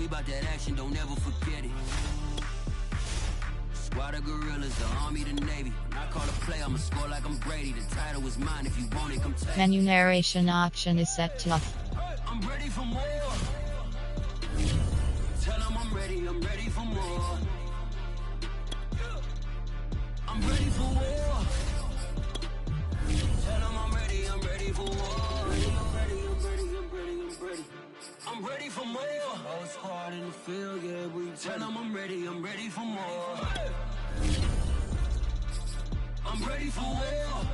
we about that action, don't ever forget it. Squad of gorillas, the army, the navy. When I call a play, I'ma score like I'm Brady. The title is mine, if you want it, come take it. Menu narration option is set to off. I'm ready for more. Tell them I'm ready for more. I'm ready for war. Tell them I'm ready for war. I'm ready for more. Oh, squad in the field, yeah, we tell them I'm ready for more. I'm ready for war.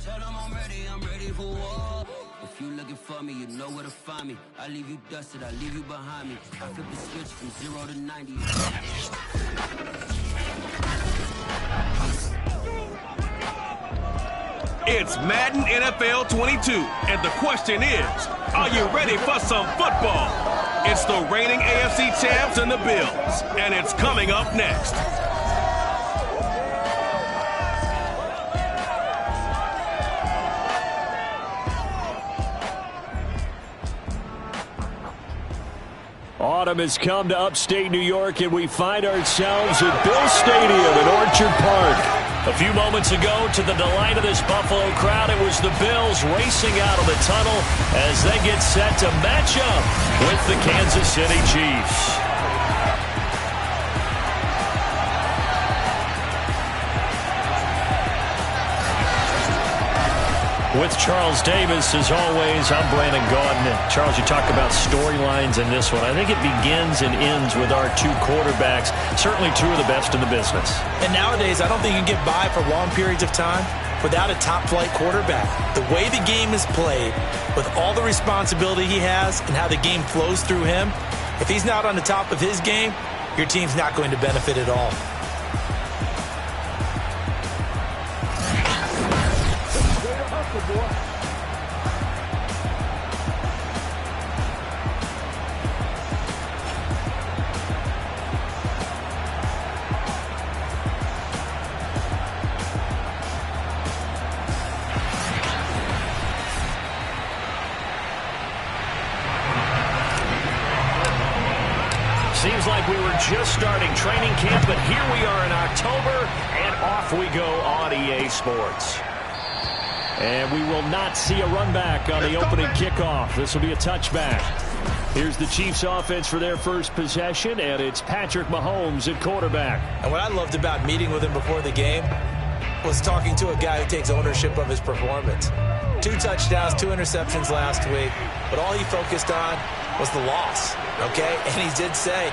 Tell them I'm ready for war. If you looking for me, you know where to find me. I leave you dusted, I leave you behind me. I flip the switch from 0 to 90. It's Madden NFL 22, and the question is, are you ready for some football? It's the reigning AFC champs and the Bills, and it's coming up next. Autumn has come to upstate New York, and we find ourselves at Bill Stadium in Orchard Park. A few moments ago, to the delight of this Buffalo crowd, it was the Bills racing out of the tunnel as they get set to match up with the Kansas City Chiefs. With Charles Davis, as always, I'm Brandon Gaudin. Charles, you talk about storylines in this one. I think it begins and ends with our two quarterbacks, certainly two of the best in the business. And nowadays, I don't think you can get by for long periods of time without a top-flight quarterback. The way the game is played, with all the responsibility he has and how the game flows through him, if he's not on the top of his game, your team's not going to benefit at all. Seems like we were just starting training camp, but here we are in October, and off we go on EA Sports. And we will not see a run back on the opening kickoff. This will be a touchback. Here's the Chiefs offense for their first possession, and it's Patrick Mahomes at quarterback. And what I loved about meeting with him before the game was talking to a guy who takes ownership of his performance. 2 touchdowns, 2 interceptions last week, but all he focused on was the loss, okay? And he did say,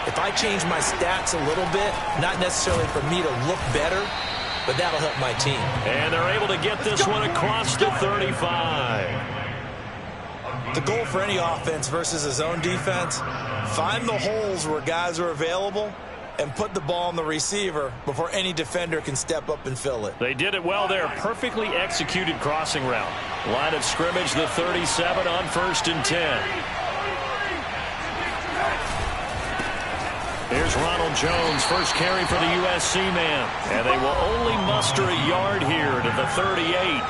if I change my stats a little bit, not necessarily for me to look better, but that'll help my team. And they're able to get this one across the 35. The goal for any offense versus a zone defense, find the holes where guys are available and put the ball on the receiver before any defender can step up and fill it. They did it well there. Perfectly executed crossing route. Line of scrimmage, the 37 on 1st and 10. Here's Ronald Jones, first carry for the USC man. And they will only muster a yard here to the 38.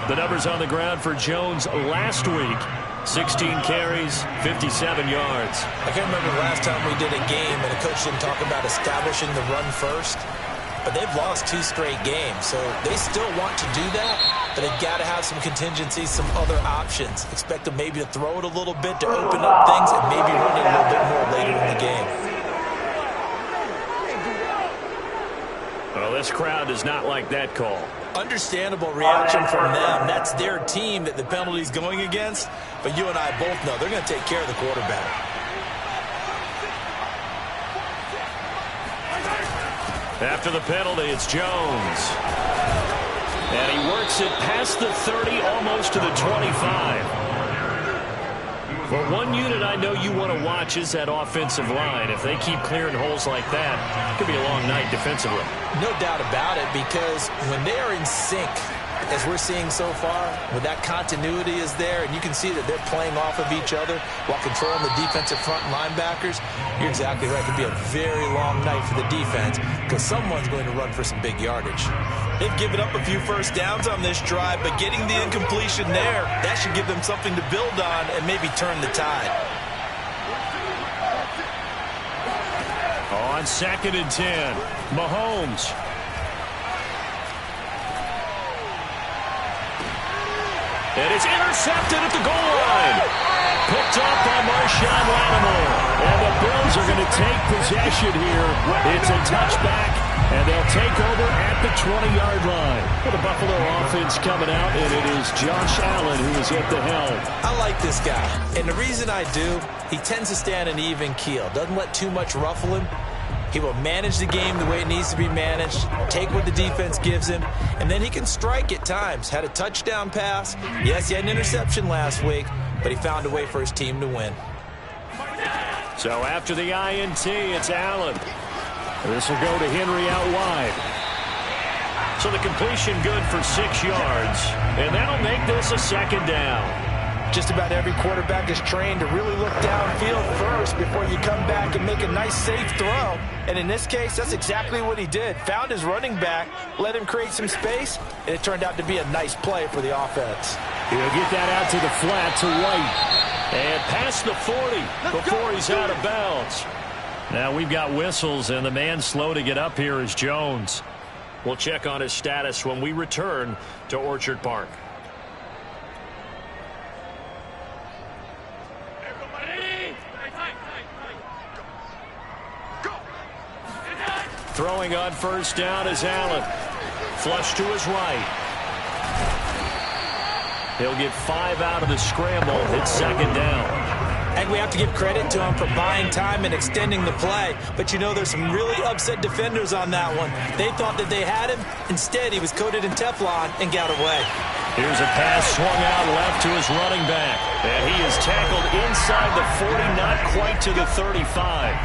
The numbers on the ground for Jones last week. 16 carries, 57 yards. I can't remember the last time we did a game and a coach didn't talk about establishing the run first. But they've lost 2 straight games, so they still want to do that, but they've got to have some contingencies, some other options. Expect them maybe to throw it a little bit to open up things and maybe run it a little bit more later in the game. Well, this crowd does not like that call. Understandable reaction from them. That's their team that the penalty's going against, but you and I both know they're going to take care of the quarterback. After the penalty, it's Jones. And he works it past the 30, almost to the 25. Well, one unit I know you want to watch is that offensive line. If they keep clearing holes like that, it could be a long night defensively. No doubt about it, because when they are in sync, as we're seeing so far, when that continuity is there, and you can see that they're playing off of each other while controlling the defensive front linebackers, you're exactly right. It could be a very long night for the defense because someone's going to run for some big yardage. They've given up a few first downs on this drive, but getting the incompletion there, that should give them something to build on and maybe turn the tide. On 2nd and 10, Mahomes. And it's intercepted at the goal line. Picked up by Marshawn Lattimore. And the Bills are going to take possession here. It's a touchback, and they'll take over at the 20-yard line. For the Buffalo offense coming out, and it is Josh Allen who is at the helm. I like this guy, and the reason I do, he tends to stay on an even keel. Doesn't let too much ruffle him. He will manage the game the way it needs to be managed, take what the defense gives him, and then he can strike at times. Had a touchdown pass. Yes, he had an interception last week, but he found a way for his team to win. So after the INT, it's Allen. This will go to Henry out wide. So the completion good for 6 yards, and that'll make this a 2nd down. Just about every quarterback is trained to really look downfield first before you come back and make a nice, safe throw. And in this case, that's exactly what he did. Found his running back, let him create some space, and it turned out to be a nice play for the offense. He'll get that out to the flat to White. And past the 40 before he's out of bounds. Now we've got whistles, and the man slow to get up here is Jones. We'll check on his status when we return to Orchard Park. Throwing on 1st down is Allen. Flush to his right. He'll get 5 out of the scramble. It's 2nd down. And we have to give credit to him for buying time and extending the play. But you know, there's some really upset defenders on that one. They thought that they had him. Instead, he was coated in Teflon and got away. Here's a pass swung out left to his running back. And he is tackled inside the 40, not quite to the 35.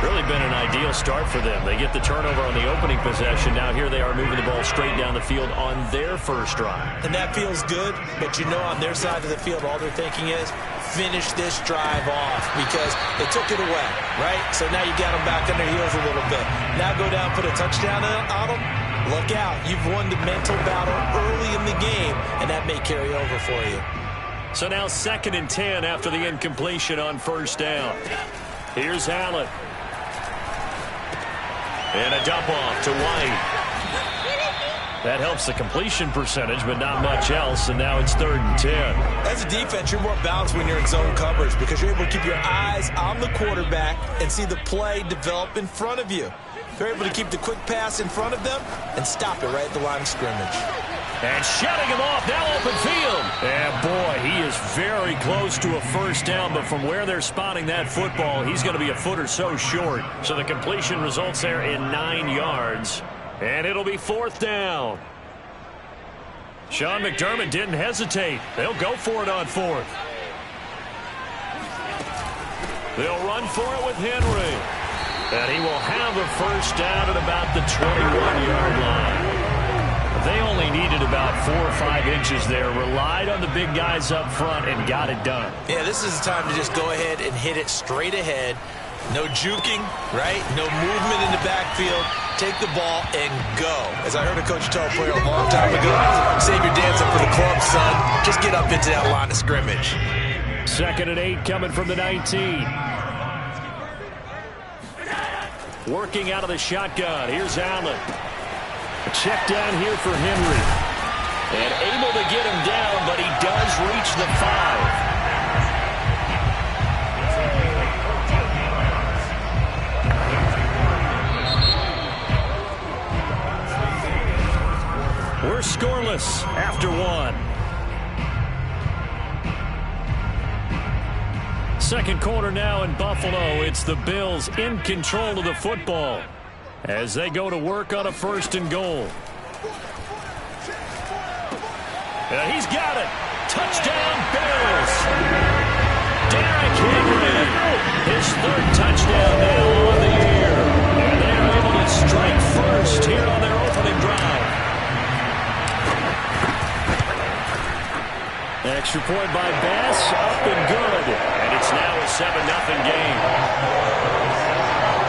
Really been an ideal start for them. They get the turnover on the opening possession. Now here they are moving the ball straight down the field on their first drive. And that feels good, but you know on their side of the field, all they're thinking is finish this drive off because they took it away, right? So now you got them back on their heels a little bit. Now go down, put a touchdown on them. Look out. You've won the mental battle early in the game, and that may carry over for you. So now 2nd and 10 after the incompletion on 1st down. Here's Allen. And a dump off to White. That helps the completion percentage, but not much else, and now it's 3rd and 10. As a defense, you're more balanced when you're in zone coverage because you're able to keep your eyes on the quarterback and see the play develop in front of you. You're able to keep the quick pass in front of them and stop it right at the line of scrimmage. And shutting him off, now open field. And boy, he is very close to a 1st down, but from where they're spotting that football, he's going to be a foot or so short. So the completion results there in 9 yards. And it'll be 4th down. Sean McDermott didn't hesitate. They'll go for it on 4th. They'll run for it with Henry. And he will have a 1st down at about the 21-yard line. They only needed about 4 or 5 inches there, relied on the big guys up front, and got it done. Yeah, this is the time to just go ahead and hit it straight ahead. No juking, right? No movement in the backfield. Take the ball and go. As I heard a coach tell a player a long time ago, save your dancing for the club, son. Just get up into that line of scrimmage. 2nd and 8 coming from the 19. Working out of the shotgun. Here's Allen. A check down here for Henry. And able to get him down, but he does reach the 5. We're scoreless after 1. 2nd quarter now in Buffalo. It's the Bills in control of the football as they go to work on a 1st and goal. And he's got it. Touchdown, Bills. Derrick Henry, his 3rd touchdown now on the year. And they are able to strike first here on their opening drive. Extra point by Bass, up and good. And it's now a 7-0 game.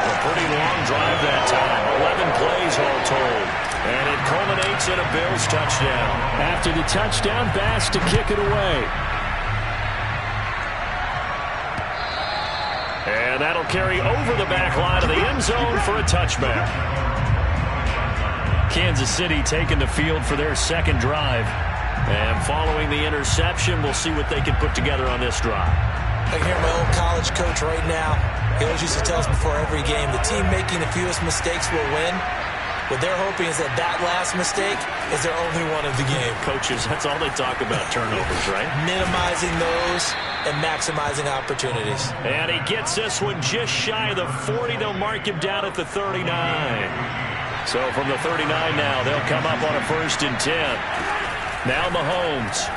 A pretty long drive that time. 11 plays all told. And it culminates results in a Bills touchdown. After the touchdown, Bass to kick it away. And that'll carry over the back line of the end zone for a touchback. Kansas City taking the field for their second drive. And following the interception, we'll see what they can put together on this drive. I can hear my old college coach right now. He always used to tell us before every game, the team making the fewest mistakes will win. What they're hoping is that last mistake is their only one of the game. Coaches, that's all they talk about, turnovers, right? Minimizing those and maximizing opportunities. And he gets this one just shy of the 40. They'll mark him down at the 39. So from the 39 now, they'll come up on a 1st and 10. Now Mahomes.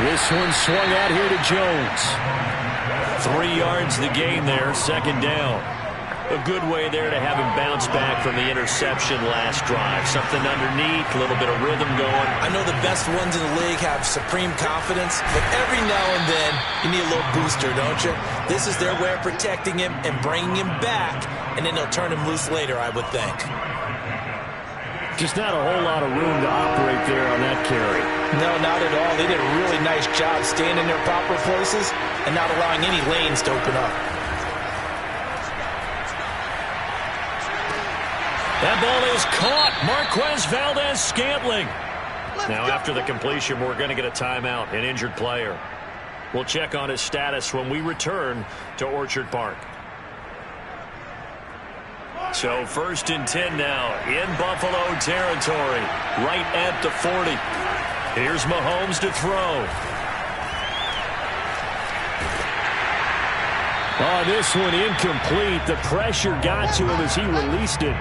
This one swung out here to Jones. 3 yards the gain there, 2nd down. A good way there to have him bounce back from the interception last drive. Something underneath, a little bit of rhythm going. I know the best ones in the league have supreme confidence, but every now and then you need a little booster, don't you? This is their way of protecting him and bringing him back, and then they'll turn him loose later, I would think. Just not a whole lot of room to operate there on that carry. No, not at all. They did a really nice job staying in their proper places and not allowing any lanes to open up. That ball is caught. Marquez Valdes-Scantling. Now, after the completion, we're going to get a timeout, an injured player. We'll check on his status when we return to Orchard Park. So 1st and 10 now in Buffalo territory, right at the 40. Here's Mahomes to throw. Oh, this one incomplete. The pressure got to him as he released it.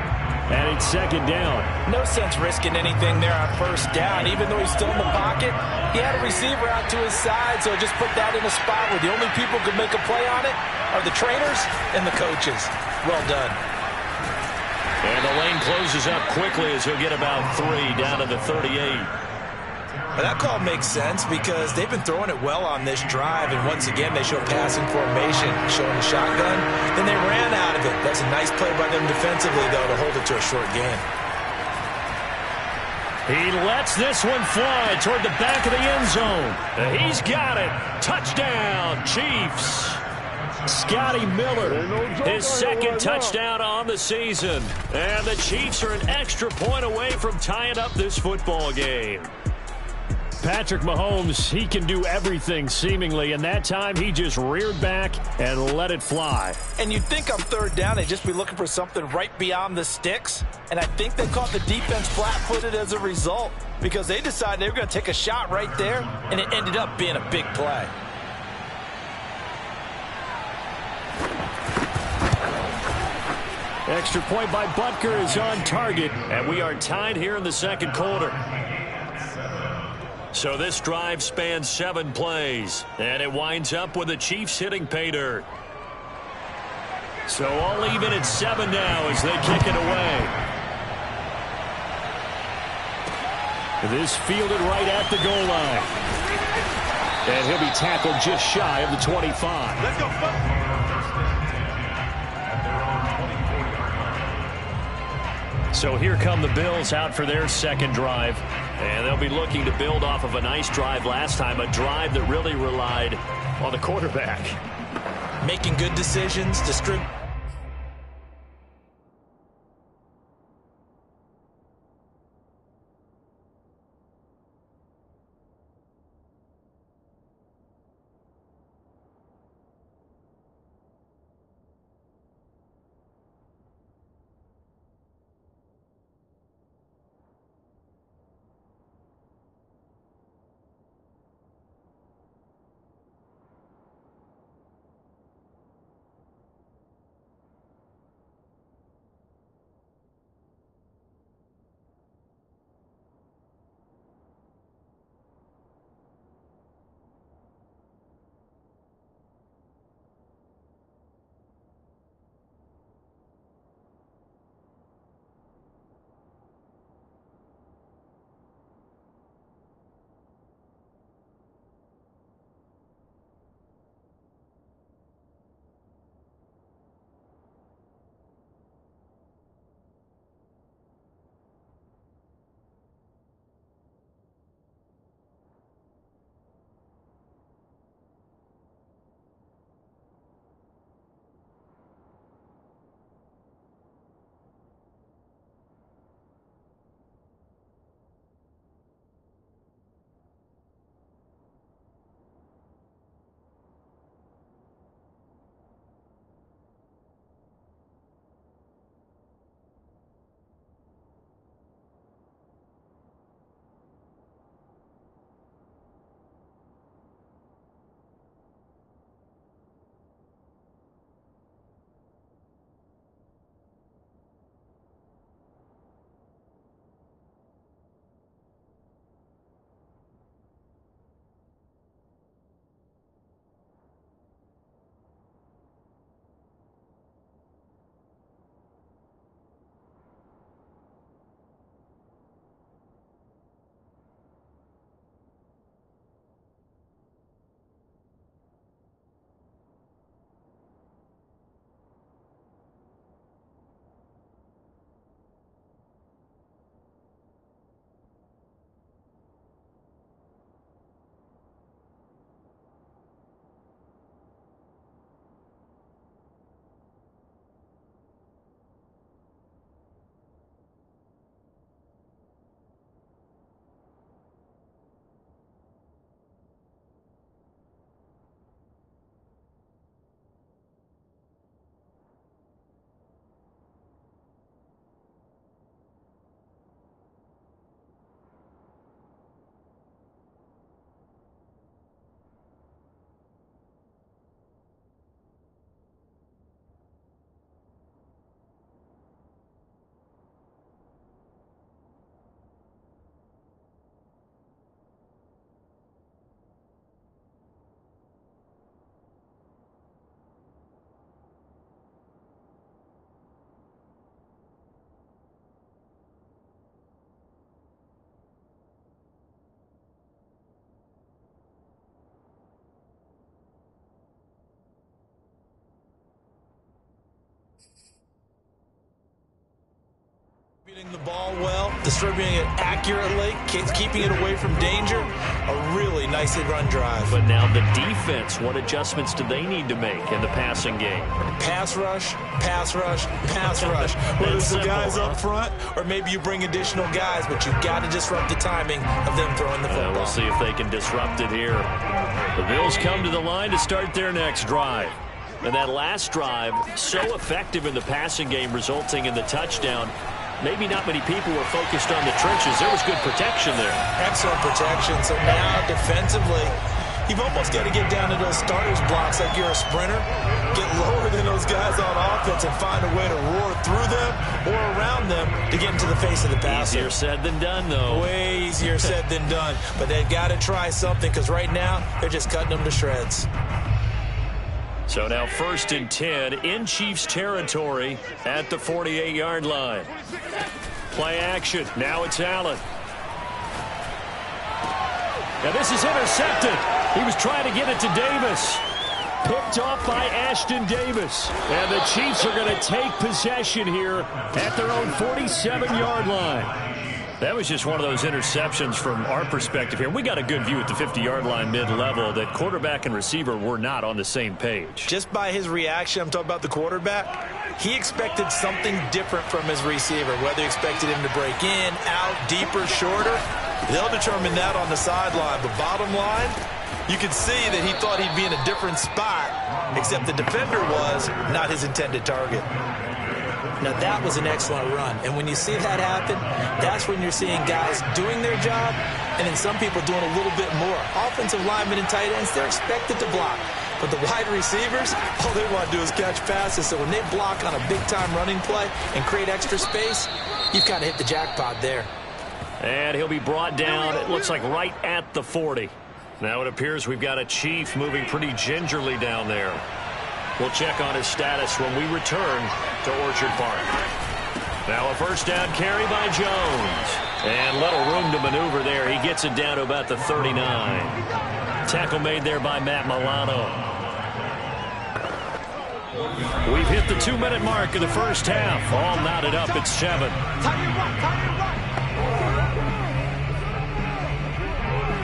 And it's 2nd down. No sense risking anything there on 1st down. Even though he's still in the pocket, he had a receiver out to his side, so just put that in a spot where the only people who can make a play on it are the trainers and the coaches. Well done. And the lane closes up quickly as he'll get about 3 down to the 38. Well, that call makes sense because they've been throwing it well on this drive, and once again they show passing formation, showing the shotgun. Then they ran out of it. That's a nice play by them defensively, though, to hold it to a short gain. He lets this one fly toward the back of the end zone. He's got it. Touchdown, Chiefs. Scotty Miller, his 2nd touchdown on the season. And the Chiefs are an extra point away from tying up this football game. Patrick Mahomes, he can do everything seemingly, and that time he just reared back and let it fly. And you'd think on 3rd down they'd just be looking for something right beyond the sticks, and I think they caught the defense flat-footed as a result because they decided they were going to take a shot right there, and it ended up being a big play. Extra point by Butker is on target, and we are tied here in the 2nd quarter. So this drive spans 7 plays, and it winds up with the Chiefs hitting pay dirt. So all even at 7 now as they kick it away. This fielded right at the goal line. And he'll be tackled just shy of the 25. Let's go, So here come the Bills out for their 2nd drive. And they'll be looking to build off of a nice drive last time, a drive that really relied on the quarterback. Making good decisions, The ball well, distributing it accurately, keeping it away from danger. A really nicely run drive. But now the defense, what adjustments do they need to make in the passing game? Pass rush, pass rush, pass rush. Whether it's the guys up front or maybe you bring additional guys, but you've got to disrupt the timing of them throwing the football. We'll see if they can disrupt it here. The Bills come to the line to start their next drive. And that last drive, so effective in the passing game, resulting in the touchdown. Maybe not many people were focused on the trenches. There was good protection there. Excellent protection. So now defensively, you've almost got to get down to those starters blocks like you're a sprinter. Get lower than those guys on offense and find a way to roar through them or around them to get into the face of the passer. Easier said than done, though. Way easier said than done. But they've got to try something because right now they're just cutting them to shreds. So now 1st and 10 in Chiefs territory at the 48-yard line. Play action. Now it's Allen. Now this is intercepted. He was trying to get it to Davis. Picked off by Ashton Davis. And the Chiefs are going to take possession here at their own 47-yard line. That was just one of those interceptions from our perspective here. We got a good view at the 50-yard line mid-level that quarterback and receiver were not on the same page. Just by his reaction, I'm talking about the quarterback, he expected something different from his receiver, whether he expected him to break in, out, deeper, shorter. They'll determine that on the sideline. But bottom line, you can see that he thought he'd be in a different spot, except the defender was not his intended target. Now, that was an excellent run. And when you see that happen, that's when you're seeing guys doing their job and then some people doing a little bit more. Offensive linemen and tight ends, they're expected to block. But the wide receivers, all they want to do is catch passes. So when they block on a big-time running play and create extra space, you've kind of hit the jackpot there. And he'll be brought down, it looks like right at the 40. Now it appears we've got a Chief moving pretty gingerly down there. We'll check on his status when we return to Orchard Park. Now a 1st down carry by Jones. And little room to maneuver there. He gets it down to about the 39. Tackle made there by Matt Milano. We've hit the 2-minute mark of the first half. All knotted up at 7.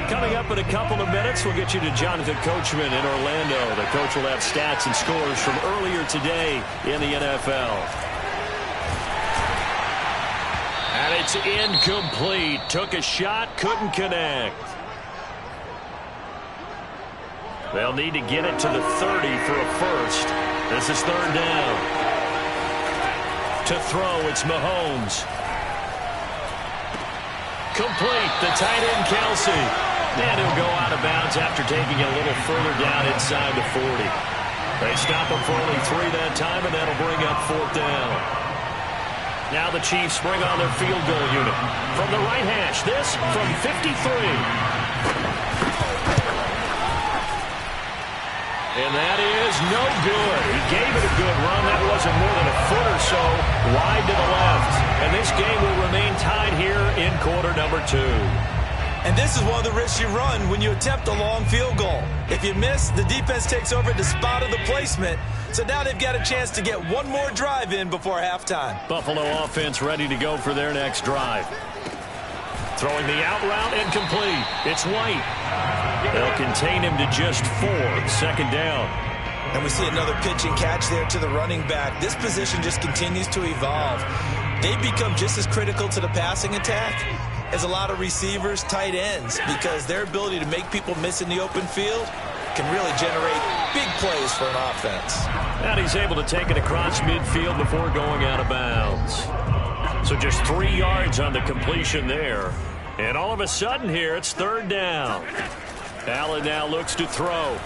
Coming up in a couple of minutes, we'll get you to Jonathan Coachman in Orlando. The coach will have stats and scores from earlier today in the NFL. And it's incomplete. Took a shot, couldn't connect. They'll need to get it to the 30 for a first. This is 3rd down. To throw, it's Mahomes. Complete, the tight end Kelsey. And he'll go out of bounds after taking it a little further down inside the 40. They stop him for only 3 that time, and that'll bring up 4th down. Now the Chiefs bring on their field goal unit. From the right hash, this from 53. And that is no good. He gave it a good run. That wasn't more than a foot or so wide to the left. And this game will remain tied here in quarter number 2. And this is one of the risks you run when you attempt a long field goal. If you miss, the defense takes over at the spot of the placement. So now they've got a chance to get one more drive in before halftime. Buffalo offense ready to go for their next drive. Throwing the out route incomplete. It's White. They'll contain him to just 4. 2nd down. And we see another pitch and catch there to the running back. This position just continues to evolve. They become just as critical to the passing attack as a lot of receivers, tight ends, because their ability to make people miss in the open field can really generate big plays for an offense. And he's able to take it across midfield before going out of bounds. So just 3 yards on the completion there. And all of a sudden here, it's 3rd down. Allen now looks to throw.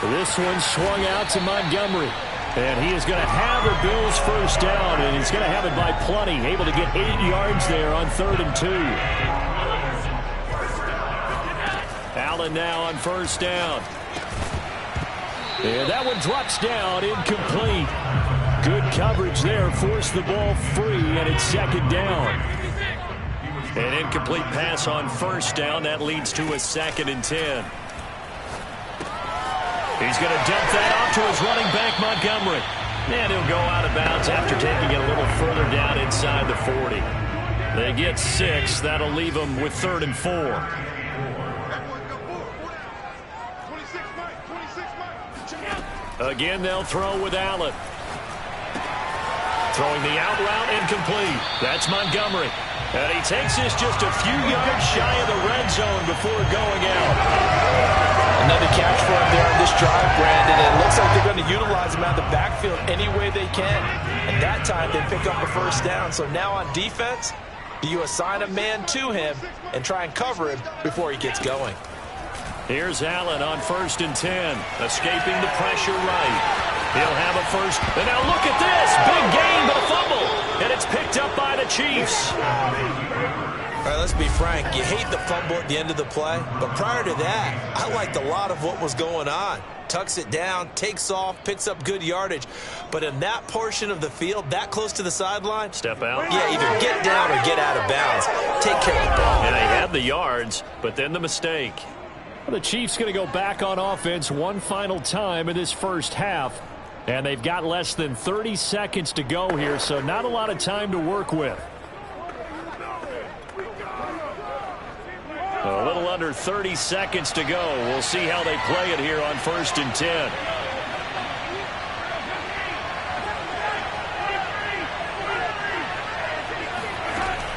This one swung out to Montgomery. And he is going to have the Bills' 1st down, and he's going to have it by plenty. Able to get 8 yards there on 3rd and 2. Allen now on 1st down. And that one drops down, incomplete. Good coverage there, forced the ball free, and it's 2nd down. An incomplete pass on 1st down. That leads to a 2nd and 10. He's going to dump that off to his running back, Montgomery. And he'll go out of bounds after taking it a little further down inside the 40. They get 6. That'll leave them with 3rd and 4. Again, they'll throw with Allen. Throwing the out route incomplete. That's Montgomery. And he takes this just a few yards shy of the red zone before going out. Another catch for him there on this drive, Brandon. And it looks like they're going to utilize him out of the backfield any way they can. And that time they pick up a first down. So now on defense, you assign a man to him and try and cover him before he gets going. Here's Allen on 1st and 10. Escaping the pressure right. He'll have a first. And now look at this. Big gain, but a fumble. And it's picked up by the Chiefs. All right, let's be frank. You hate the fumble at the end of the play. But prior to that, I liked a lot of what was going on. Tucks it down, takes off, picks up good yardage. But in that portion of the field, that close to the sideline, step out. Yeah, either get down or get out of bounds. Take care of the ball. And they had the yards, but then the mistake. The Chiefs going to go back on offense one final time in this first half. And they've got less than 30 seconds to go here, so not a lot of time to work with. A little under 30 seconds to go. We'll see how they play it here on 1st and 10.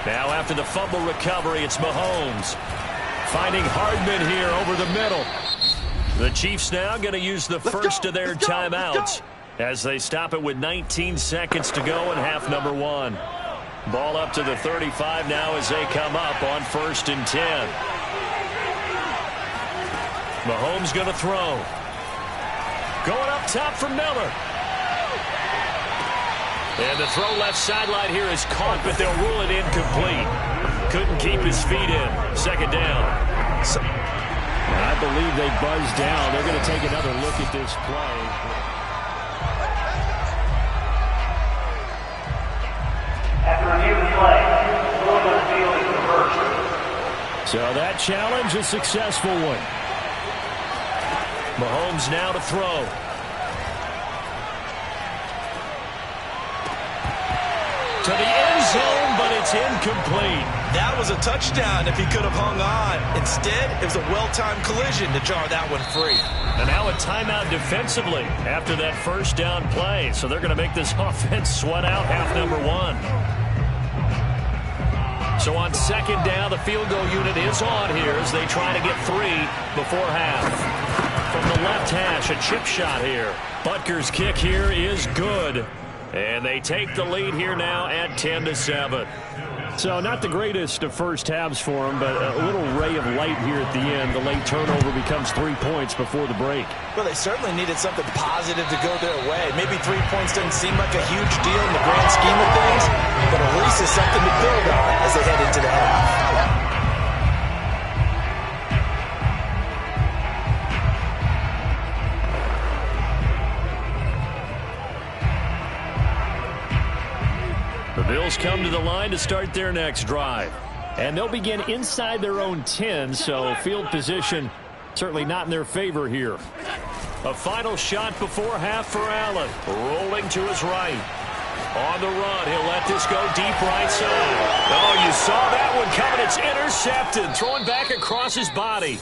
Now after the fumble recovery, it's Mahomes. Finding Hardman here over the middle. The Chiefs now going to use the first of their timeouts as they stop it with 19 seconds to go in half number 1. Ball up to the 35 now as they come up on 1st and 10. Mahomes going to throw. Going up top for Miller. And the throw left sideline here is caught, but they'll rule it incomplete. Couldn't keep his feet in. 2nd down. I believe they buzzed down. They're going to take another look at this play. After review of the play, ruling on the field is reversed. So that challenge, a successful one. Mahomes now to throw. To the end zone, but it's incomplete. That was a touchdown if he could have hung on. Instead, it was a well-timed collision to jar that one free. And now a timeout defensively after that first down play. So they're going to make this offense sweat out half number 1. So on 2nd down, the field goal unit is on here as they try to get 3 before half. From the left hash, a chip shot here. Butker's kick here is good. And they take the lead here now at 10-7. So not the greatest of first halves for them, but a little ray of light here at the end. The late turnover becomes 3 points before the break. Well, they certainly needed something positive to go their way. Maybe 3 points doesn't seem like a huge deal in the grand scheme of things, but at least it's something to build on as they head into the half. The Bills come to the line to start their next drive. And they'll begin inside their own 10, so field position certainly not in their favor here. A final shot before half for Allen. Rolling to his right. On the run, he'll let this go deep right side. Oh, you saw that one coming. It's intercepted. Throwing back across his body.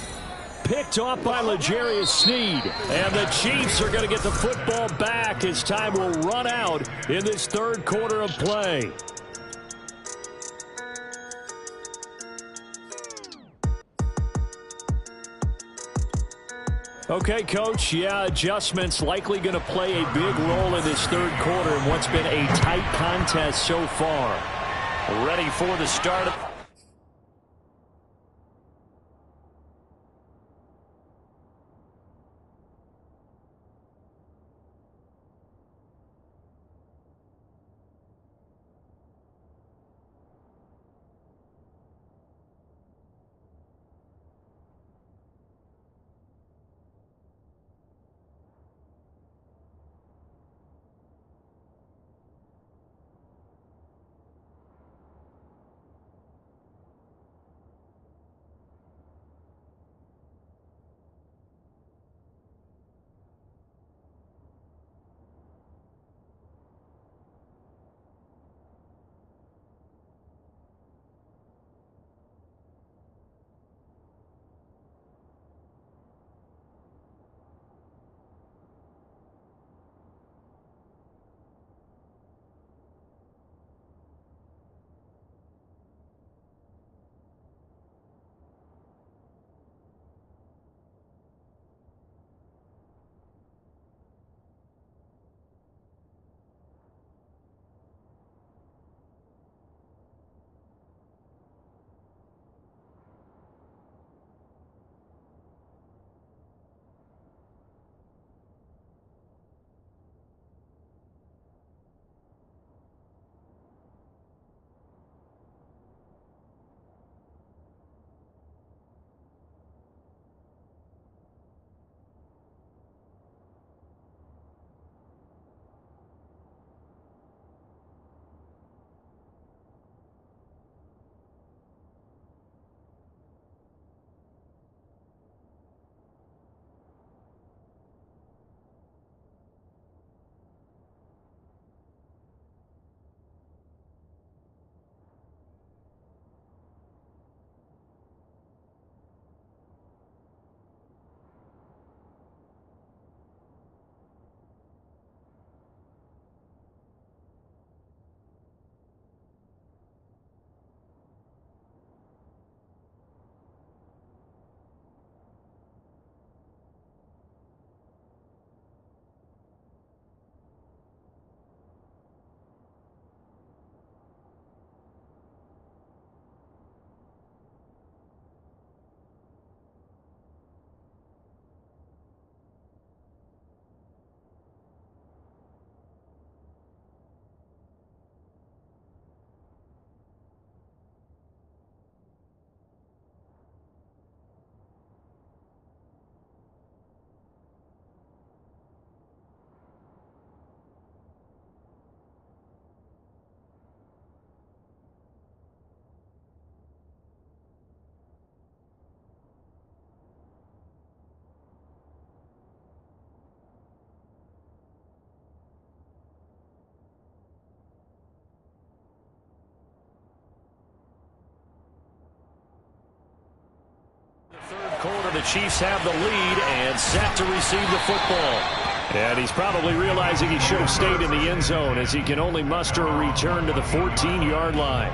Picked off by L'Jarius Sneed. And the Chiefs are going to get the football back as time will run out in this 3rd quarter of play. Okay, Coach, yeah, adjustments likely going to play a big role in this 3rd quarter in what's been a tight contest so far. Ready for the start of... quarter, the Chiefs have the lead and set to receive the football. And he's probably realizing he should have stayed in the end zone as he can only muster a return to the 14-yard line.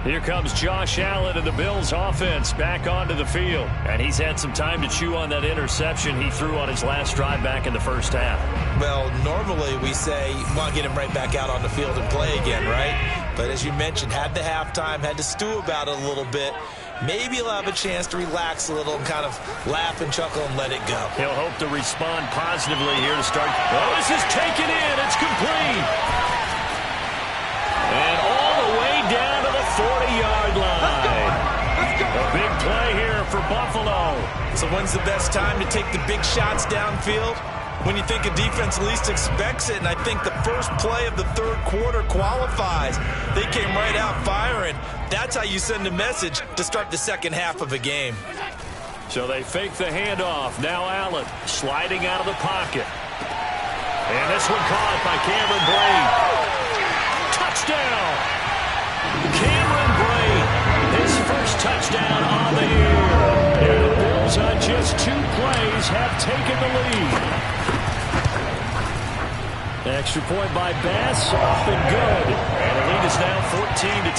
Here comes Josh Allen and the Bills offense back onto the field. And he's had some time to chew on that interception he threw on his last drive back in the first half. Well, normally we say you want to get him right back out on the field and play again, right? But as you mentioned, had the halftime, had to stew about it a little bit. Maybe he'll have a chance to relax a little and kind of laugh and chuckle and let it go. He'll hope to respond positively here to start. Oh, this is taken in. It's complete. And all the way down to the 40-yard line. Let's go. A big play here for Buffalo. So when's the best time to take the big shots downfield? When you think a defense least expects it, and I think the first play of the third quarter qualifies. They came right out firing. That's how you send a message to start the second half of a game. So they fake the handoff. Now Allen sliding out of the pocket. And this one caught by Cameron Brate. Touchdown! Cameron Brate, his first touchdown on the year. And the Bills on just 2 plays have taken the lead. Extra point by Bass, off and good. And the lead is now 14-10.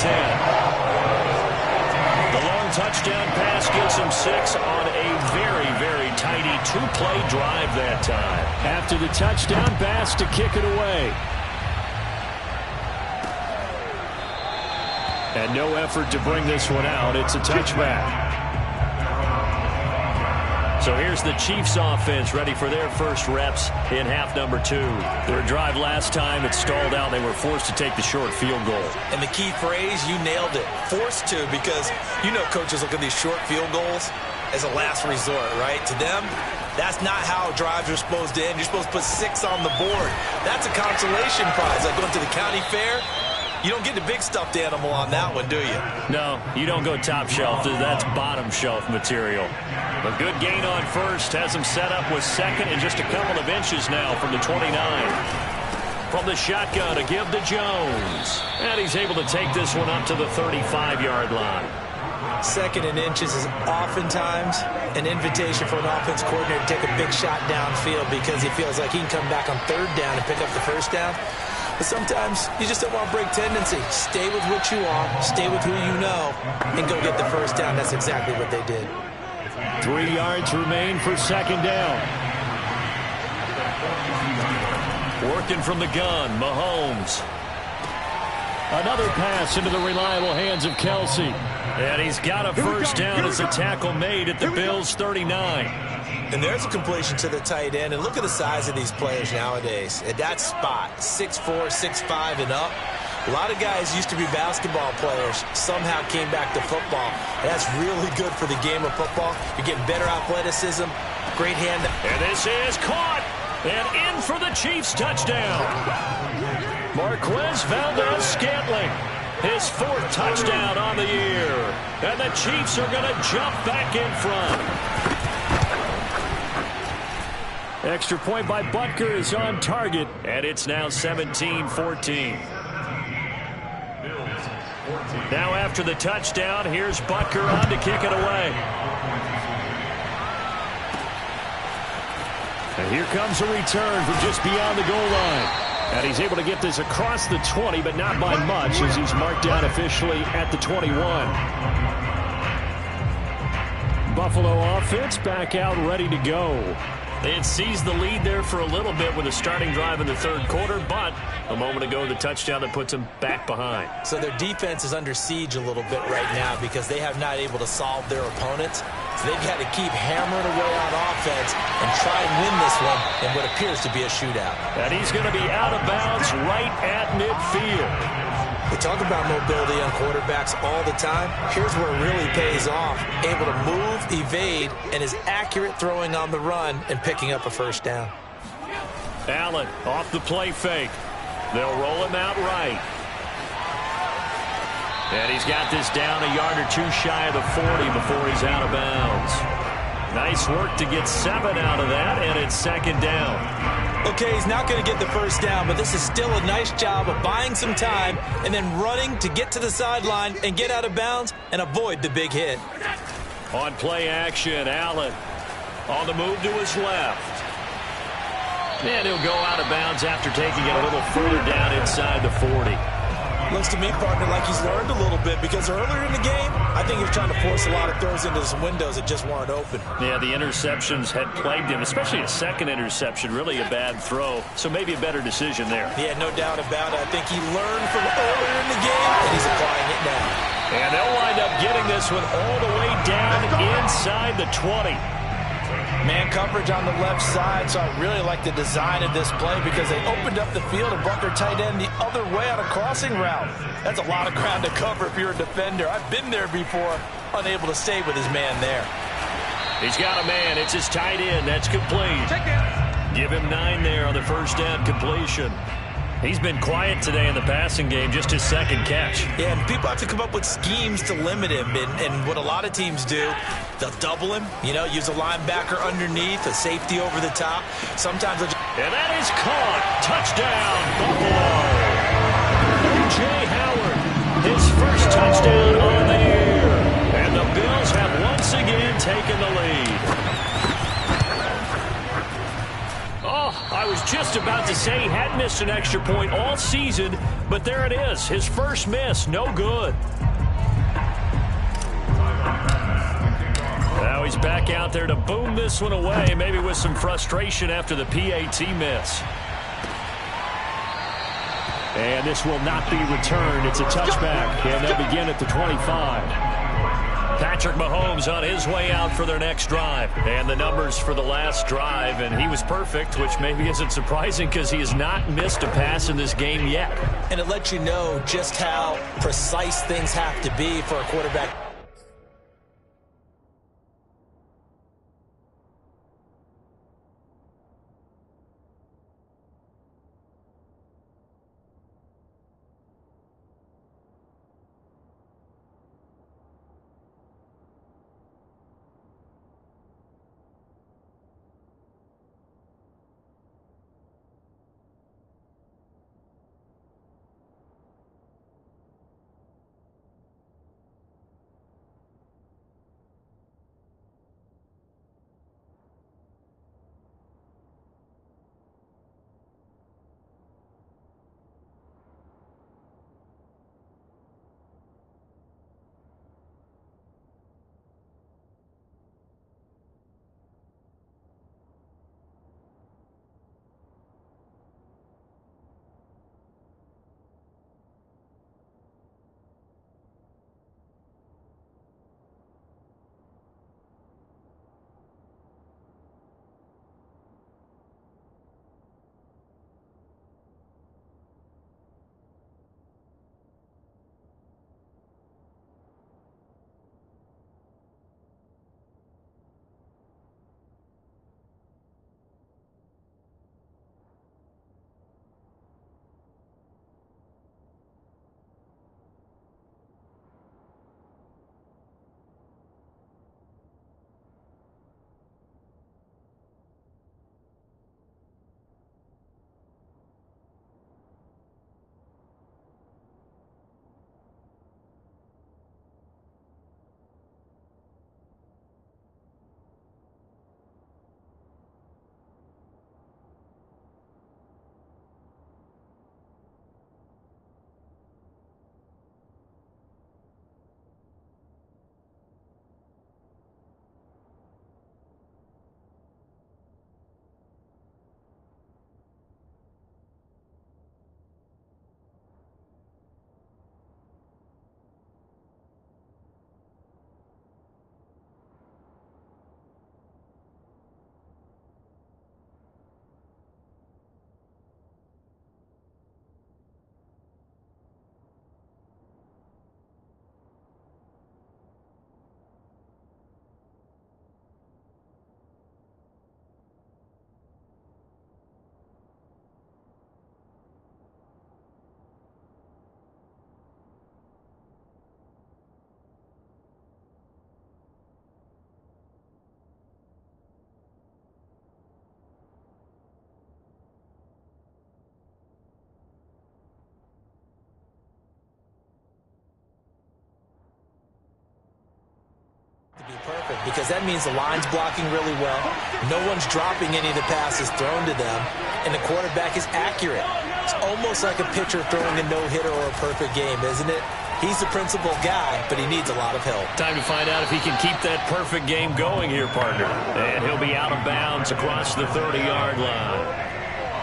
The long touchdown pass gives him 6 on a very, very tidy 2-play drive that time. After the touchdown, Bass to kick it away. And no effort to bring this one out. It's a touchback. So here's the Chiefs offense ready for their first reps in half number 2. Their drive last time, it stalled out. They were forced to take the short field goal. And the key phrase, you nailed it. Forced to, because you know coaches look at these short field goals as a last resort, right? To them, that's not how drives are supposed to end. You're supposed to put 6 on the board. That's a consolation prize, like going to the county fair. You don't get the big stuffed animal on that one, do you? No, you don't go top shelf. That's bottom shelf material. A good gain on first has him set up with second and just a couple of inches now from the 29. From the shotgun, a give to Jones. And he's able to take this one up to the 35-yard line. Second and inches is oftentimes an invitation for an offense coordinator to take a big shot downfield because he feels like he can come back on third down and pick up the first down. But sometimes you just don't want to break tendency. Stay with what you are, stay with who you know, and go get the first down. That's exactly what they did. 3 yards remain for second down. Working from the gun, Mahomes. Another pass into the reliable hands of Kelce. And he's got a first down as a tackle made at the Bills' 39. And there's a completion to the tight end. And look at the size of these players nowadays. At that spot, 6'4", 6'5", and up. A lot of guys used to be basketball players, somehow came back to football. And that's really good for the game of football. You're getting better athleticism, great hand. And this is caught. And in for the Chiefs touchdown. Marquez Valdes-Scantling. His 4th touchdown on the year. And the Chiefs are going to jump back in front. Extra point by Butker is on target, and it's now 17-14. Now after the touchdown, here's Butker on to kick it away. And here comes a return from just beyond the goal line. And he's able to get this across the 20, but not by much, as he's marked down officially at the 21. Buffalo offense back out ready to go. They had seized the lead there for a little bit with a starting drive in the third quarter, but a moment ago the touchdown that puts them back behind. So their defense is under siege a little bit right now because they have not able to solve their opponents. So they've had to keep hammering away on offense and try and win this one in what appears to be a shootout. And he's going to be out of bounds right at midfield. We talk about mobility on quarterbacks all the time. Here's where it really pays off. Able to move, evade, and is accurate throwing on the run and picking up a first down. Allen off the play fake. They'll roll him out right. And he's got this down a yard or 2 shy of the 40 before he's out of bounds. Nice work to get 7 out of that, and it's second down. Okay, he's not going to get the first down, but this is still a nice job of buying some time and then running to get to the sideline and get out of bounds and avoid the big hit. On play action, Allen on the move to his left. And he'll go out of bounds after taking it a little further down inside the 40. Looks to me, partner, like he's learned a little bit because earlier in the game, I think he was trying to force a lot of throws into some windows that just weren't open. Yeah, the interceptions had plagued him, especially a second interception, really a bad throw. So maybe a better decision there. Yeah, no doubt about it. I think he learned from earlier in the game, and he's applying it now. And they'll wind up getting this one all the way down inside the 20. Man coverage on the left side, so I really like the design of this play because they opened up the field and brought their tight end the other way on a crossing route. That's a lot of ground to cover if you're a defender. I've been there before, unable to stay with his man there. He's got a man. It's his tight end. That's complete. Give him 9 there on the first down completion. He's been quiet today in the passing game, just his second catch. Yeah, and people have to come up with schemes to limit him. And what a lot of teams do, they'll double him, use a linebacker underneath, a safety over the top. Sometimes they'll just... And that is caught. Touchdown, Buffalo. O.J. Howard, his first touchdown on the year. And the Bills have once again taken the lead. I was just about to say he had missed an extra point all season, but there it is. His first miss, no good. Now he's back out there to boom this one away, maybe with some frustration after the PAT miss. And this will not be returned. It's a touchback, and they'll begin at the 25. Patrick Mahomes on his way out for their next drive. And the numbers for the last drive, and he was perfect, which maybe isn't surprising because he has not missed a pass in this game yet. And it lets you know just how precise things have to be for a quarterback. matter because that means the line's blocking really well. No one's dropping any of the passes thrown to them, and the quarterback is accurate. It's almost like a pitcher throwing a no-hitter or a perfect game, isn't it? He's the principal guy, but he needs a lot of help. Time to find out if he can keep that perfect game going here, partner. And he'll be out of bounds across the 30-yard line.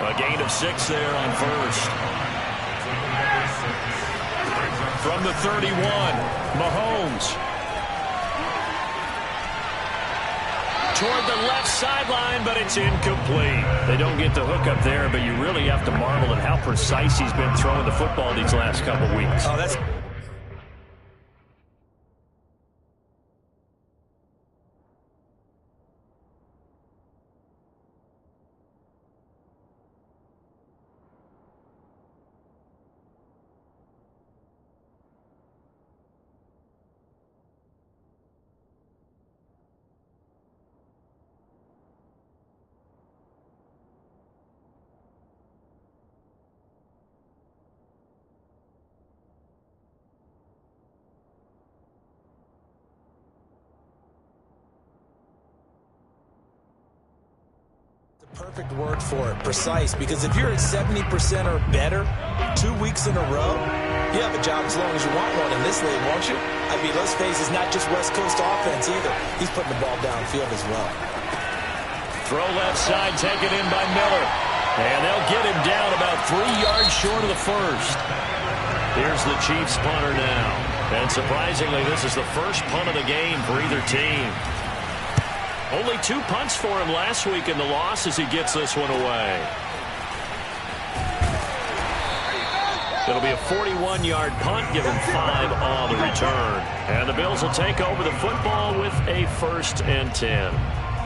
A gain of 6 there on first. From the 31, Mahomes. Toward the left sideline, but it's incomplete. They don't get the hook up there, but you really have to marvel at how precise he's been throwing the football these last couple weeks. Oh, that's... perfect word for it, precise, because if you're at 70% or better 2 weeks in a row, you have a job as long as you want one in this league, won't you? I mean, let's face it, it's not just West Coast offense either. He's putting the ball downfield as well. Throw left side, taken in by Miller. And they'll get him down about 3 yards short of the first. Here's the Chiefs punter now. And surprisingly, this is the first punt of the game for either team. Only 2 punts for him last week in the loss as he gets this one away. It'll be a 41-yard punt, give him 5 on the return. And the Bills will take over the football with a 1st and 10.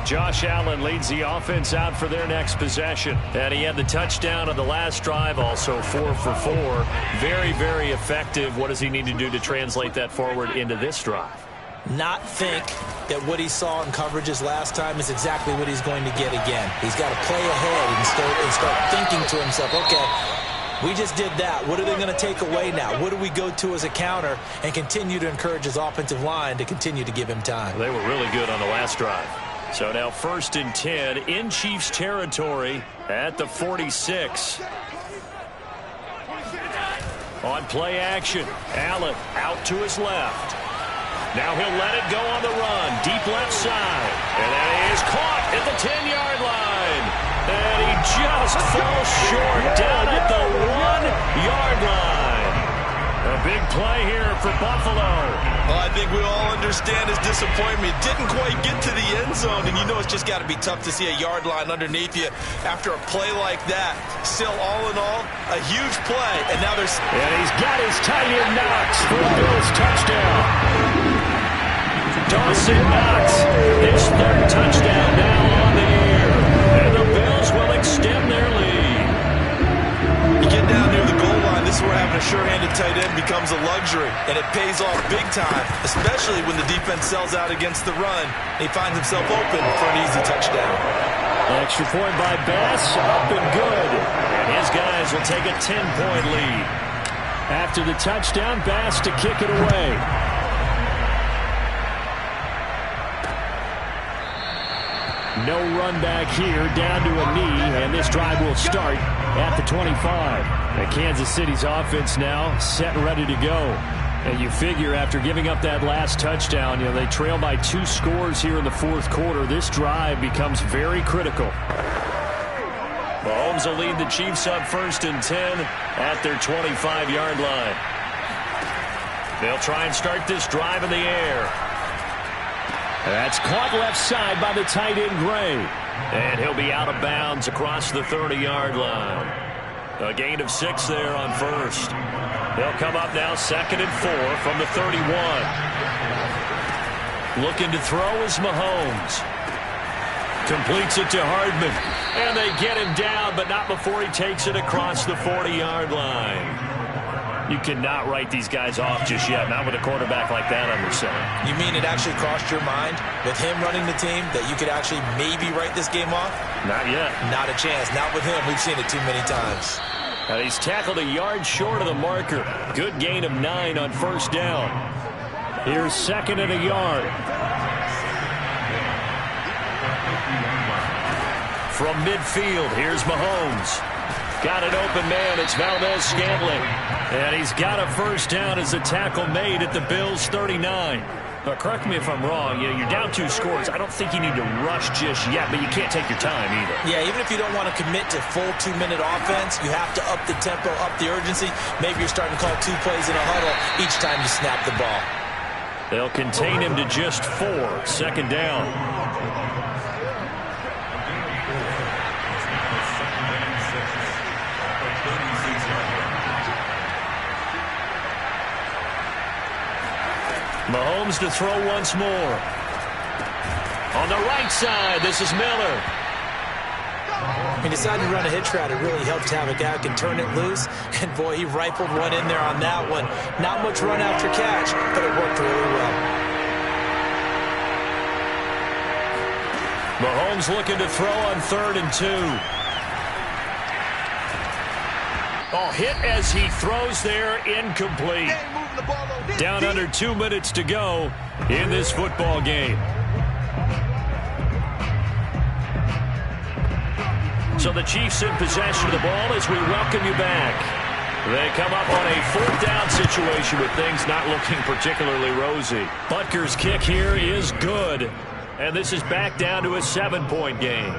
Josh Allen leads the offense out for their next possession. And he had the touchdown on the last drive, also 4 for 4. Very, very effective. What does he need to do to translate that forward into this drive? Not think that what he saw in coverages last time is exactly what he's going to get again. He's got to play ahead and start thinking to himself, okay, we just did that. What are they going to take away now? What do we go to as a counter? And continue to encourage his offensive line to continue to give him time. They were really good on the last drive. So now 1st and 10 in Chiefs territory at the 46. On play action, Allen out to his left. Now he'll let it go on the run, deep left side. And that is caught at the 10-yard line. And he just falls short down at the 1-yard line. A big play here for Buffalo. Well, I think we all understand his disappointment. Didn't quite get to the end zone, and you know it's just got to be tough to see a yard line underneath you after a play like that. Still, all in all, a huge play, and now there's... And he's got his tight end Knox for a Bills touchdown. Dawson Knox, his 3rd touchdown now on the year. And the Bills will extend their lead. You get down near the goal line, this is where having a sure-handed tight end becomes a luxury, and it pays off big time, especially when the defense sells out against the run, and he finds himself open for an easy touchdown. Extra point by Bass, up and good. And his guys will take a 10-point lead. After the touchdown, Bass to kick it away. No run back here, down to a knee, and this drive will start at the 25. And Kansas City's offense now set and ready to go. And you figure after giving up that last touchdown, you know, they trail by 2 scores here in the 4th quarter. This drive becomes very critical. Mahomes will lead the Chiefs up 1st and 10 at their 25-yard line. They'll try and start this drive in the air. That's caught left side by the tight end Gray. And he'll be out of bounds across the 30-yard line. A gain of 6 there on first. They'll come up now 2nd and 4 from the 31. Looking to throw is Mahomes. Completes it to Hardman. And they get him down, but not before he takes it across the 40-yard line. You cannot write these guys off just yet, not with a quarterback like that under center. You mean it actually crossed your mind with him running the team that you could actually maybe write this game off? Not yet. Not a chance. Not with him. We've seen it too many times. And he's tackled a yard short of the marker. Good gain of 9 on 1st down. Here's 2nd and a yard. From midfield, here's Mahomes. Got an open man. It's Valdez-Scantling. And he's got a first down as a tackle made at the Bills' 39. But correct me if I'm wrong. You're down 2 scores. I don't think you need to rush just yet, but you can't take your time either. Yeah, even if you don't want to commit to full 2-minute offense, you have to up the tempo, up the urgency. Maybe you're starting to call 2 plays in a huddle each time you snap the ball. They'll contain him to just 4. Second down. Mahomes to throw once more. On the right side, this is Miller. He decided to run a hitch route. It really helped to have a guy who can turn it loose. And, boy, he rifled one in there on that one. Not much run after catch, but it worked really well. Mahomes looking to throw on 3rd and 2. Oh, hit as he throws there, incomplete. Down under 2 minutes to go in this football game. So the Chiefs in possession of the ball as we welcome you back. They come up on a 4th down situation with things not looking particularly rosy. Butker's kick here is good. And this is back down to a 7-point game.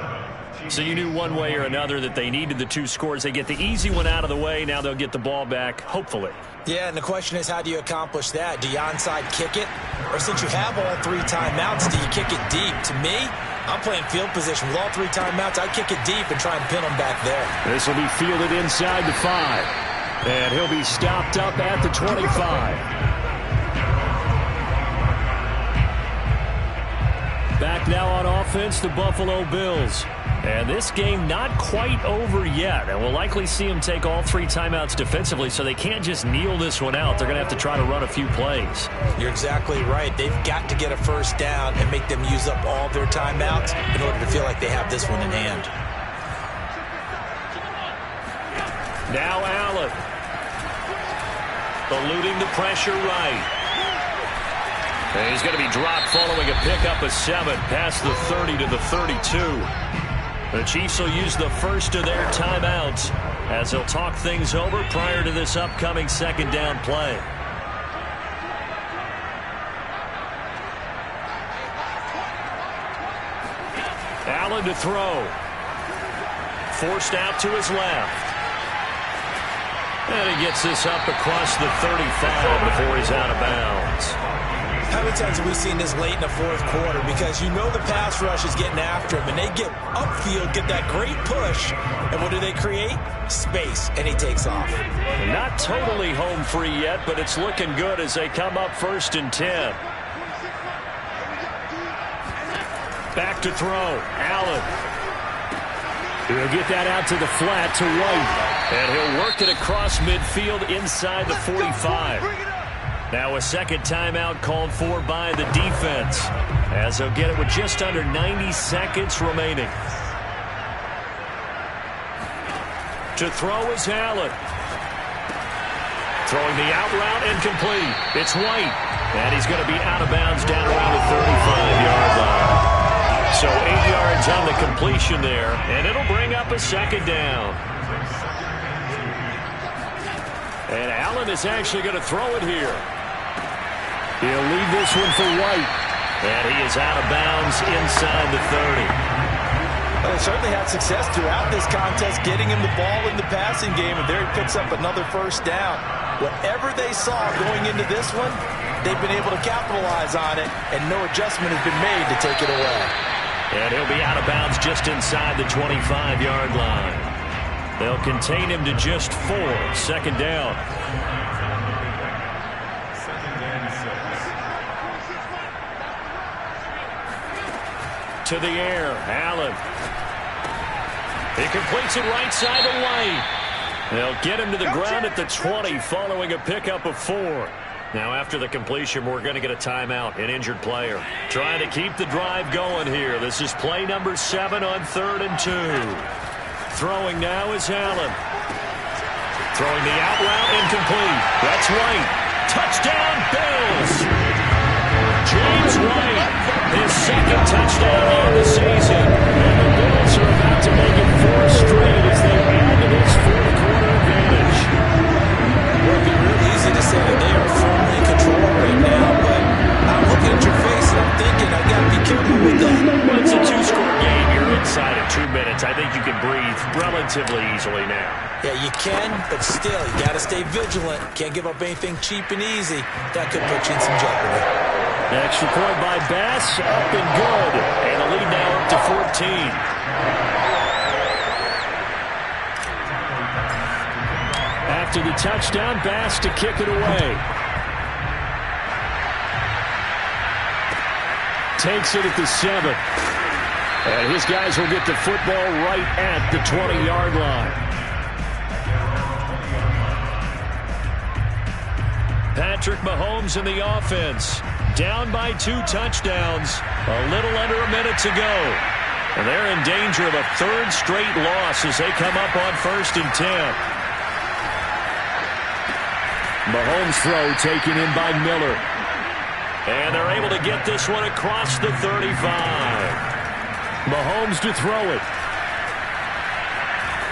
So you knew one way or another that they needed the 2 scores. They get the easy one out of the way. Now they'll get the ball back, hopefully. Yeah, and the question is, how do you accomplish that? Do you onside kick it? Or since you have all 3 timeouts, do you kick it deep? To me, I'm playing field position. With all 3 timeouts, I kick it deep and try and pin them back there. This will be fielded inside the 5. And he'll be stopped up at the 25. Back now on offense, the Buffalo Bills. And this game not quite over yet. And we'll likely see them take all 3 timeouts defensively, so they can't just kneel this one out. They're going to have to try to run a few plays. You're exactly right. They've got to get a first down and make them use up all their timeouts in order to feel like they have this one in hand. Now Allen. Eluding the pressure right. And he's going to be dropped following a pickup of 7 past the 30 to the 32. The Chiefs will use the first of their timeouts as they'll talk things over prior to this upcoming 2nd down play. Allen to throw. Forced out to his left. And he gets this up across the 35 before he's out of bounds. How many times have we seen this late in the 4th quarter? Because you know the pass rush is getting after him, and they get upfield, get that great push, and what do they create? Space, and he takes off. Not totally home free yet, but it's looking good as they come up 1st and 10. Back to throw. Allen. He'll get that out to the flat to White. And he'll work it across midfield inside the 45. Now a 2nd timeout called for by the defense, as they'll get it with just under 90 seconds remaining. To throw is Allen. Throwing the out route incomplete. It's White. And he's going to be out of bounds down around the 35-yard line. So 8 yards on the completion there, and it'll bring up a 2nd down. And Allen is actually going to throw it here. He'll leave this one for White. And he is out of bounds inside the 30. Well, they certainly had success throughout this contest, getting him the ball in the passing game, and there he picks up another first down. Whatever they saw going into this one, they've been able to capitalize on it, and no adjustment has been made to take it away. And he'll be out of bounds just inside the 25-yard line. They'll contain him to just 4. 2nd down. To the air, Allen. He completes it right side to White. They'll get him to the ground at the 20 following a pickup of 4. Now after the completion, we're going to get a timeout, an injured player. Trying to keep the drive going here. This is play number 7 on 3rd and 2. Throwing now is Allen. Throwing the out route incomplete. That's White. Touchdown, Bills! James White, his 2nd touchdown on the season. inside of 2 minutes. I think you can breathe relatively easily now. Yeah, you can, but still, you got to stay vigilant. Can't give up anything cheap and easy. That could put you in some jeopardy. Extra point by Bass, up and good. And the lead now up to 14. After the touchdown, Bass to kick it away. Takes it at the 7. And his guys will get the football right at the 20-yard line. Patrick Mahomes in the offense. Down by 2 touchdowns. A little under a minute to go. And they're in danger of a 3rd straight loss as they come up on 1st and 10. Mahomes throw taken in by Miller. And they're able to get this one across the 35. Mahomes to throw it.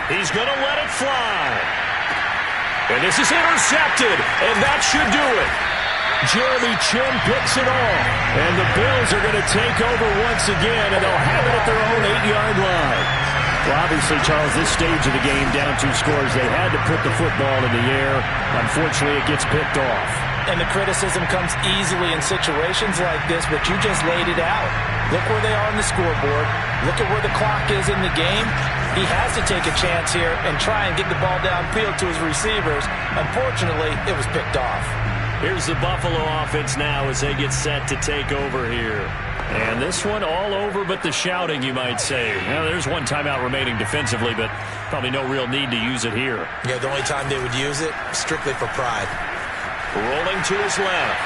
He's going to let it fly. And this is intercepted, and that should do it. Jeremy Chin picks it off. And the Bills are going to take over once again, and they'll have it at their own 8-yard line. Well, obviously, Charles, this stage of the game, down 2 scores, they had to put the football in the air. Unfortunately, it gets picked off. And the criticism comes easily in situations like this, but you just laid it out. Look where they are on the scoreboard. Look at where the clock is in the game. He has to take a chance here and try and get the ball downfield to his receivers. Unfortunately, it was picked off. Here's the Buffalo offense now as they get set to take over here. And this one all over but the shouting, you might say. Now, there's 1 timeout remaining defensively, but probably no real need to use it here. Yeah, the only time they would use it, strictly for pride. Rolling to his left.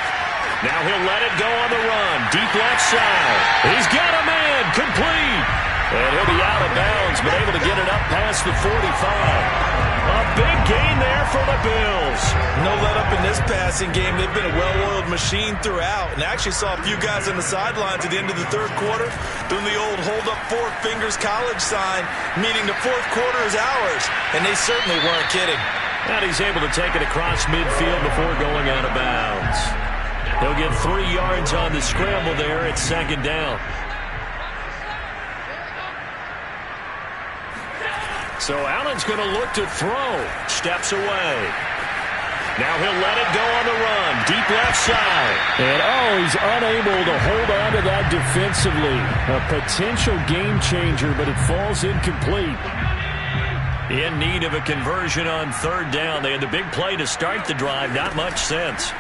Now he'll let it go on the run. Deep left side. He's got a man. Complete. And he'll be out of bounds, but able to get it up past the 45. A big gain there for the Bills. No let up in this passing game. They've been a well-oiled machine throughout. And I actually saw a few guys on the sidelines at the end of the 3rd quarter doing the old hold up 4 fingers college sign, meaning the 4th quarter is ours. And they certainly weren't kidding. And he's able to take it across midfield before going out of bounds. He'll get 3 yards on the scramble there at 2nd down. So Allen's going to look to throw. Steps away. Now he'll let it go on the run. Deep left side. And he's unable to hold on to that defensively. A potential game changer, but it falls incomplete. In need of a conversion on 3rd down. They had the big play to start the drive. Not much sense.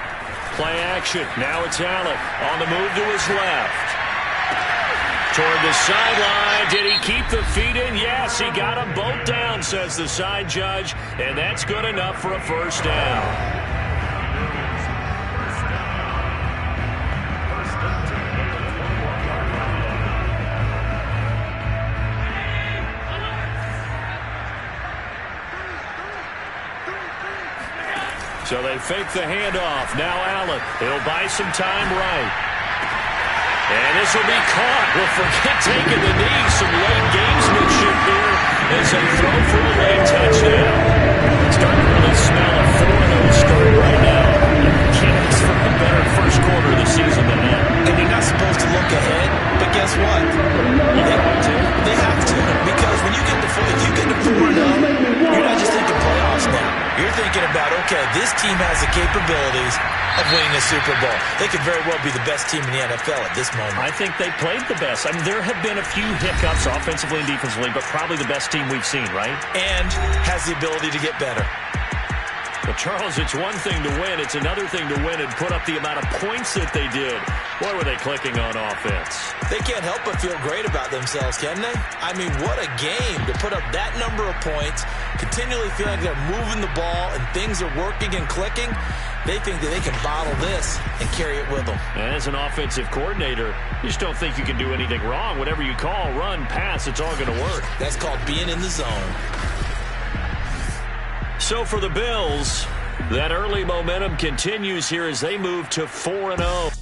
Play action. Now it's Allen on the move to his left. Toward the sideline. Did he keep the feet in? Yes, he got them both down, says the side judge. And that's good enough for a 1st down. So they fake the handoff. Now Allen. He'll buy some time right. And this will be caught. We'll forget taking the knee. Some late gamesmanship here as they throw for a late touchdown. Starting to really smell a 4-0 start right now. Can't ask for a better 1st quarter of the season than that. And you're not supposed to look ahead, but guess what? They have to. Because when you get to 4-0, you're not just thinking playoffs now. You're thinking about, okay, this team has the capabilities of winning a Super Bowl. They could very well be the best team in the NFL at this moment. I think they played the best. I mean, there have been a few hiccups offensively and defensively, but probably the best team we've seen, right? And has the ability to get better. Well, Charles, it's one thing to win. It's another thing to win and put up the amount of points that they did. Boy, were they clicking on offense. They can't help but feel great about themselves, can they? I mean, what a game to put up that number of points, continually feeling like they're moving the ball and things are working and clicking. They think that they can bottle this and carry it with them. As an offensive coordinator, you just don't think you can do anything wrong. Whatever you call, run, pass, it's all going to work. That's called being in the zone. So for the Bills, that early momentum continues here as they move to 4-0.